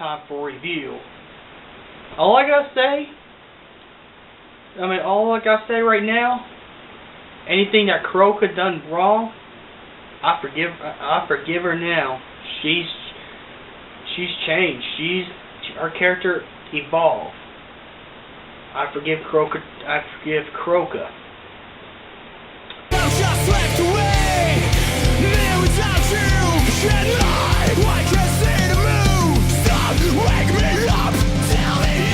time for review. All I gotta say right now, anything that Croca done wrong, I forgive her now. She's changed. Her character evolved. I forgive Croca. Just slipped away. Near without you. Shed light. I can't see the moon. Stop. Wake me up. Tell me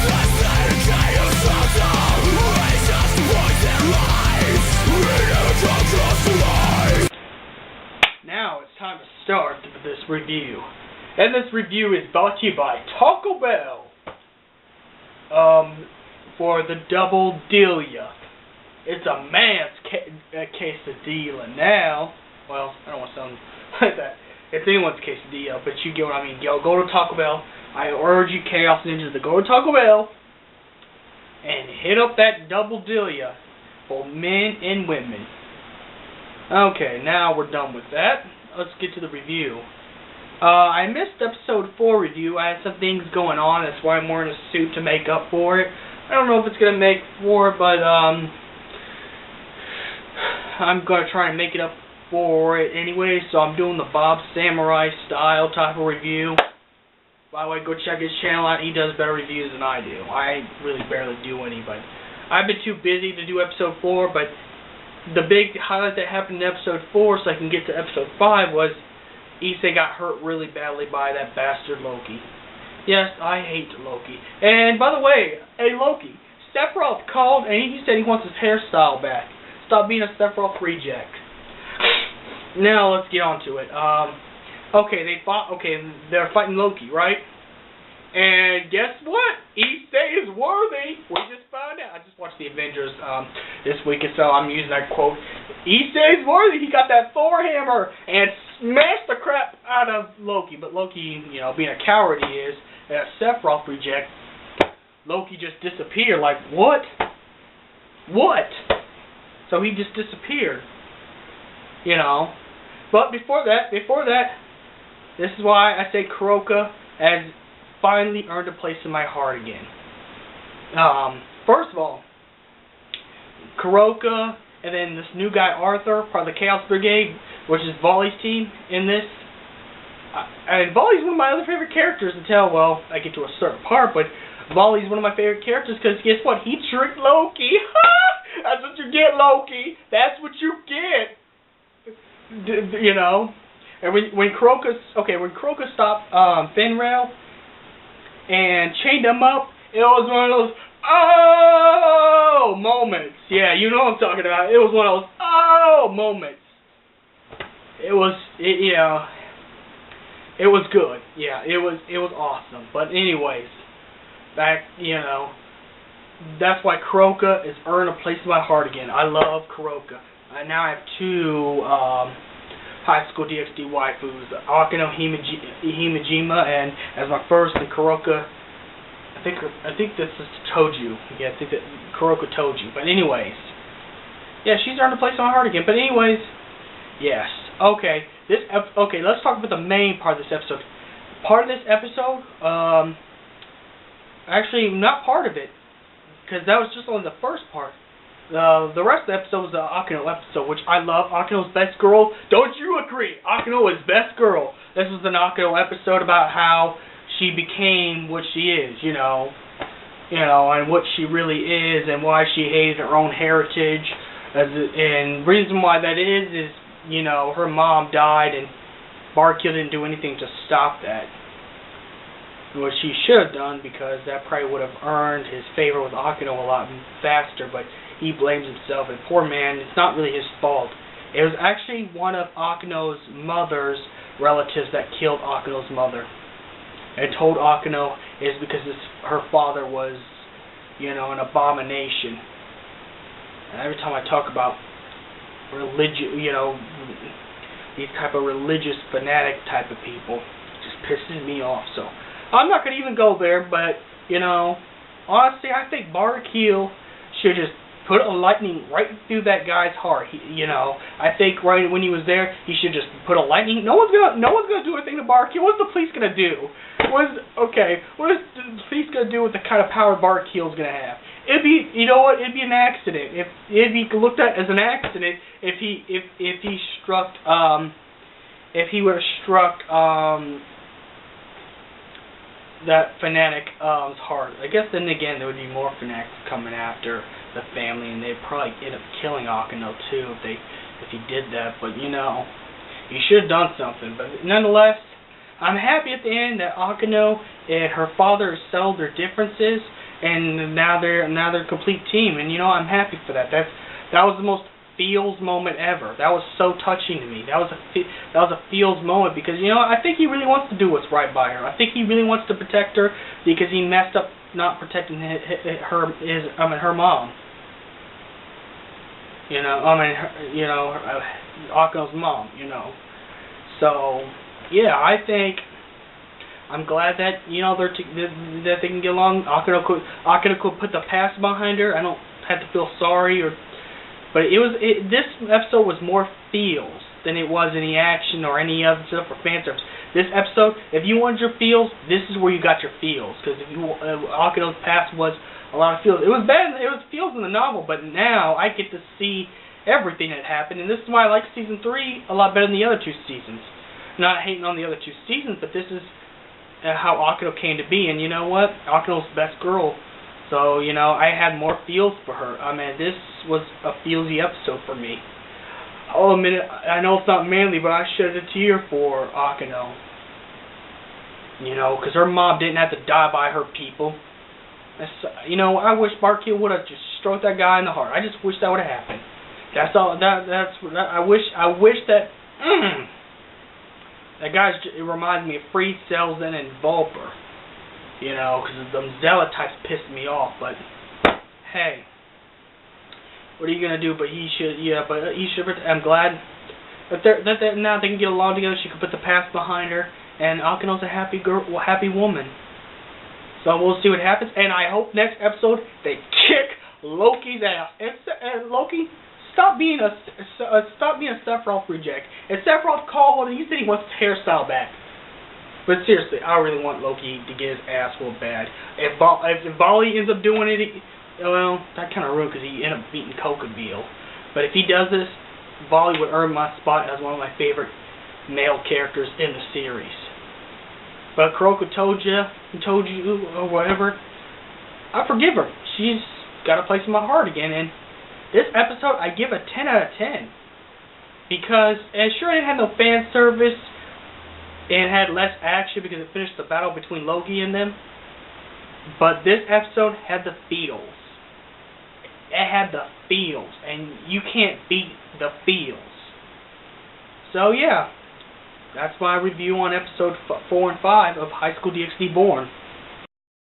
let's say the kind of something. It's just poison lies. We never come close to life. Now it's time to start this review. And this review is brought to you by Taco Bell. For the double dealia. It's a man's quesadilla now. Well, I don't want to sound like that. It's anyone's quesadilla, but you get what I mean. Go to Taco Bell. I urge you Chaos Ninjas to go to Taco Bell and hit up that double dealia for men and women. Okay, now we're done with that. Let's get to the review. I missed episode 4 review. I had some things going on. That's why I'm wearing a suit to make up for it. I don't know if it's going to make for it, but I'm going to try and make it up for it anyway. So I'm doing the Bob Samurai style type of review. By the way, go check his channel out. He does better reviews than I do. I really barely do any, but I've been too busy to do episode 4, but the big highlight that happened in episode 4 so I can get to episode 5 was Issei got hurt really badly by that bastard Loki. Yes, I hate Loki. And by the way, hey Loki, Sephiroth called and he said he wants his hairstyle back. Stop being a Sephiroth reject. Now let's get on to it. Okay, they're fighting Loki, right? And guess what? Issei is worthy. We just found out. I just watched the Avengers this week, and so I'm using that quote. Issei is worthy. He got that Thor hammer and smashed the crap out of Loki. But Loki, you know, being a coward he is, and a Sephiroth reject, Loki just disappeared. Like, what? What? So he just disappeared. You know. But before that, this is why I say Croca has finally earned a place in my heart again. First of all, Croca, and then this new guy Arthur, part of the Chaos Brigade, which is Volley's team in this. And Volley's one of my other favorite characters until, well, I get to a certain part, but Volley's one of my favorite characters because guess what? He tricked Loki. That's what you get, Loki. That's what you get. You know? And when Croca stopped Finrail and chained him up, it was one of those oh moments. Yeah, you know what I'm talking about. It was one of those oh moments. It was good. Yeah, it was awesome. But anyways, that's why Croca is earned a place in my heart again. I love Croca. Now I have 2 high school DXD waifus, Akino Himejima, and as my first, the Croca. I think this is Toju. Yeah, I think that Croca Toju. But anyways, yeah, she's earned a place in my heart again. But anyways, yes. Okay, let's talk about the main part of this episode. Part of this episode, actually not part of it, because that was just only the first part. The rest of the episode was the Akino episode, which I love. Akino's best girl. Don't you agree? Akino is best girl. This was an Akino episode about how she became what she is, you know, and what she really is, and why she hated her own heritage. And reason why that is, you know, her mom died, and Barkil didn't do anything to stop that. What she should have done, because that probably would have earned his favor with Akino a lot faster, but he blames himself, and poor man, it's not really his fault. It was actually one of Akino's mother's relatives that killed Akino's mother, and told Akino is because her father was, you know, an abomination. And every time I talk about religion, you know, these type of religious fanatic type of people, it just pisses me off. So I'm not going to even go there, but, you know, honestly, I think Barkil should just put a lightning right through that guy's heart. I think right when he was there, he should just put a lightning. No one's gonna do anything to Barkeel. What's the police gonna do? What is the police gonna do with the kind of power Barkeel's gonna have? It'd be, it'd be an accident. It'd be looked at as an accident if he would have struck that fanatic's heart. I guess then again there would be more fanatics coming after the family, and they'd probably end up killing Akeno too if he did that. But he should have done something. But nonetheless, I'm happy at the end that Akeno and her father settled their differences, and now they're a complete team. And I'm happy for that. That was the most feels moment ever. That was so touching to me. That was a feels moment because I think he really wants to do what's right by her. I think he really wants to protect her because he messed up not protecting her mom. Akeno's mom. So yeah, I think I'm glad that that they can get along. Akeno could put the past behind her. I don't have to feel sorry but this episode was more feels than it was any action or any other stuff or fan service. This episode, if you wanted your feels, this is where you got your feels. Because Akeno's past was a lot of feels. It was bad. It was feels in the novel, but now I get to see everything that happened, and this is why I like season 3 a lot better than the other 2 seasons. Not hating on the other 2 seasons, but this is how Akeno came to be, and you know what? Akeno's the best girl. So, I had more feels for her. This was a feelsy episode for me. I'll admit it, I know it's not manly, but I shed a tear for Akeno. Because her mom didn't have to die by her people. I wish Barkeel would have just stroked that guy in the heart. I just wish that would have happened. That's all. I wish that. That guy, it reminds me of Free Selzen and Vulper. Because them zealot types pissed me off, but hey, what are you gonna do? But he should, I'm glad that now they can get along together. She can put the past behind her, and Akeno's a happy girl, happy woman. So we'll see what happens, and I hope next episode they kick Loki's ass. And Loki, stop being a Sephiroth reject. And Sephiroth called him. He said he wants his hairstyle back. But seriously, I really want Loki to get his ass whooped bad. If Volley ends up doing it, well, that kind of ruined because he ended up beating Crocodile. But if he does this, Volley would earn my spot as one of my favorite male characters in the series. But Kuroko told you, or whatever, I forgive her. She's got a place in my heart again. And this episode, I give a 10 out of 10. Because, and sure, it had no fan service. And had less action because it finished the battle between Loki and them. But this episode had the feels. It had the feels. And you can't beat the feels. So yeah. That's my review on episode 4 and 5 of High School DXD Born.